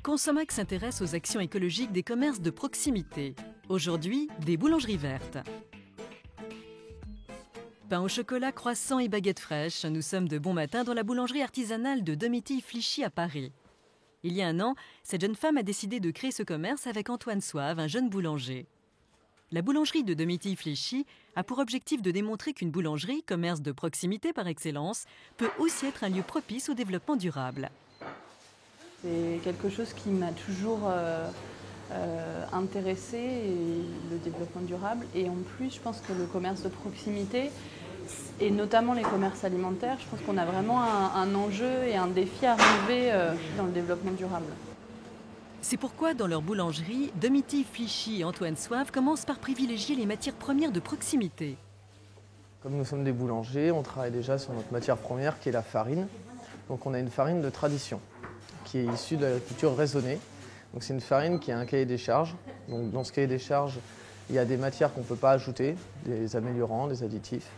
Consomac s'intéresse aux actions écologiques des commerces de proximité. Aujourd'hui, des boulangeries vertes. Pain au chocolat, croissants et baguettes fraîches, nous sommes de bon matin dans la boulangerie artisanale de Domitille-Flichy à Paris. Il y a un an, cette jeune femme a décidé de créer ce commerce avec Antoine Soave, un jeune boulanger. La boulangerie de Domitille-Flichy a pour objectif de démontrer qu'une boulangerie, commerce de proximité par excellence, peut aussi être un lieu propice au développement durable. C'est quelque chose qui m'a toujours intéressée, le développement durable. Et en plus, je pense que le commerce de proximité, et notamment les commerces alimentaires, je pense qu'on a vraiment un enjeu et un défi à relever dans le développement durable. C'est pourquoi, dans leur boulangerie, Domitille-Flichy et Antoine Soave commencent par privilégier les matières premières de proximité. Comme nous sommes des boulangers, on travaille déjà sur notre matière première qui est la farine. Donc on a une farine de tradition qui est issue de l'agriculture raisonnée. Donc c'est une farine qui a un cahier des charges. Donc dans ce cahier des charges, il y a des matières qu'on ne peut pas ajouter, des améliorants, des additifs.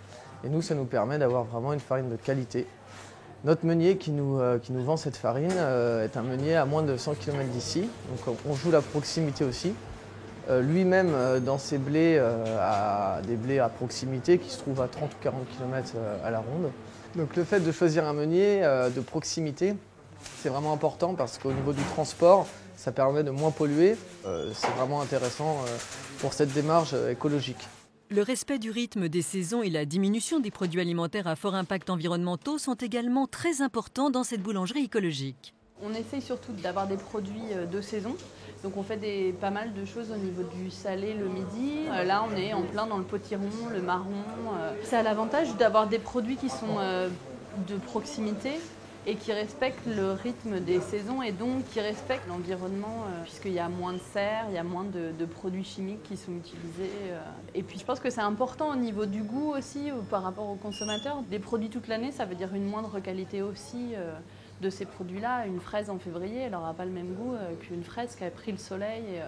Et nous, ça nous permet d'avoir vraiment une farine de qualité. Notre meunier qui nous vend cette farine est un meunier à moins de 100 km d'ici. Donc on joue la proximité aussi. Lui-même, dans ses blés, a des blés à proximité qui se trouvent à 30 ou 40 km à la ronde. Donc le fait de choisir un meunier de proximité, c'est vraiment important parce qu'au niveau du transport, ça permet de moins polluer. C'est vraiment intéressant pour cette démarche écologique. Le respect du rythme des saisons et la diminution des produits alimentaires à fort impact environnementaux sont également très importants dans cette boulangerie écologique. On essaye surtout d'avoir des produits de saison. Donc on fait pas mal de choses au niveau du salé le midi. Là on est en plein dans le potiron, le marron. Ça a l'avantage d'avoir des produits qui sont de proximité et qui respectent le rythme des saisons et donc qui respectent l'environnement puisqu'il y a moins de serre, il y a moins de produits chimiques qui sont utilisés. Et puis je pense que c'est important au niveau du goût aussi par rapport aux consommateurs. Des produits toute l'année, ça veut dire une moindre qualité aussi de ces produits-là. Une fraise en février, elle n'aura pas le même goût qu'une fraise qui a pris le soleil.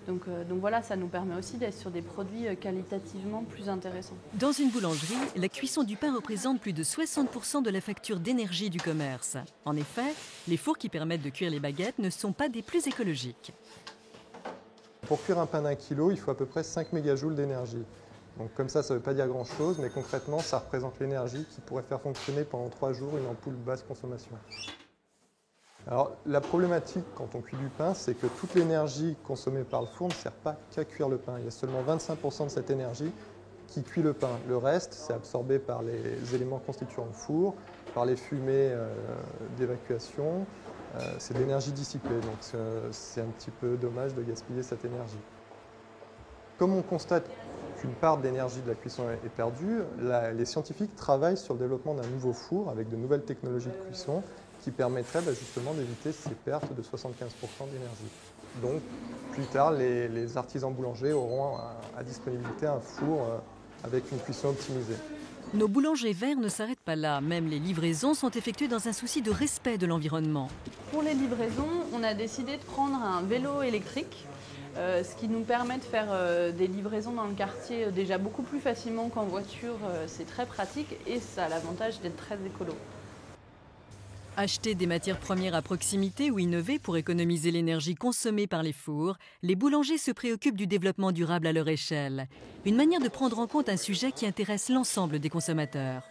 Donc voilà, ça nous permet aussi d'être sur des produits qualitativement plus intéressants. Dans une boulangerie, la cuisson du pain représente plus de 60% de la facture d'énergie du commerce. En effet, les fours qui permettent de cuire les baguettes ne sont pas des plus écologiques. Pour cuire un pain d'1 kilo, il faut à peu près 5 mégajoules d'énergie. Donc comme ça ne veut pas dire grand-chose, mais concrètement, ça représente l'énergie qui pourrait faire fonctionner pendant 3 jours une ampoule basse consommation. Alors la problématique quand on cuit du pain, c'est que toute l'énergie consommée par le four ne sert pas qu'à cuire le pain. Il y a seulement 25% de cette énergie qui cuit le pain. Le reste, c'est absorbé par les éléments constituants le four, par les fumées d'évacuation. C'est de l'énergie dissipée, donc c'est un petit peu dommage de gaspiller cette énergie. Comme on constate qu'une part d'énergie de la cuisson est perdue, les scientifiques travaillent sur le développement d'un nouveau four avec de nouvelles technologies de cuisson qui permettrait justement d'éviter ces pertes de 75% d'énergie. Donc plus tard, les artisans boulangers auront à disponibilité un four avec une cuisson optimisée. Nos boulangers verts ne s'arrêtent pas là. Même les livraisons sont effectuées dans un souci de respect de l'environnement. Pour les livraisons, on a décidé de prendre un vélo électrique, ce qui nous permet de faire des livraisons dans le quartier déjà beaucoup plus facilement qu'en voiture. C'est très pratique et ça a l'avantage d'être très écolo. Acheter des matières premières à proximité ou innover pour économiser l'énergie consommée par les fours, les boulangers se préoccupent du développement durable à leur échelle. Une manière de prendre en compte un sujet qui intéresse l'ensemble des consommateurs.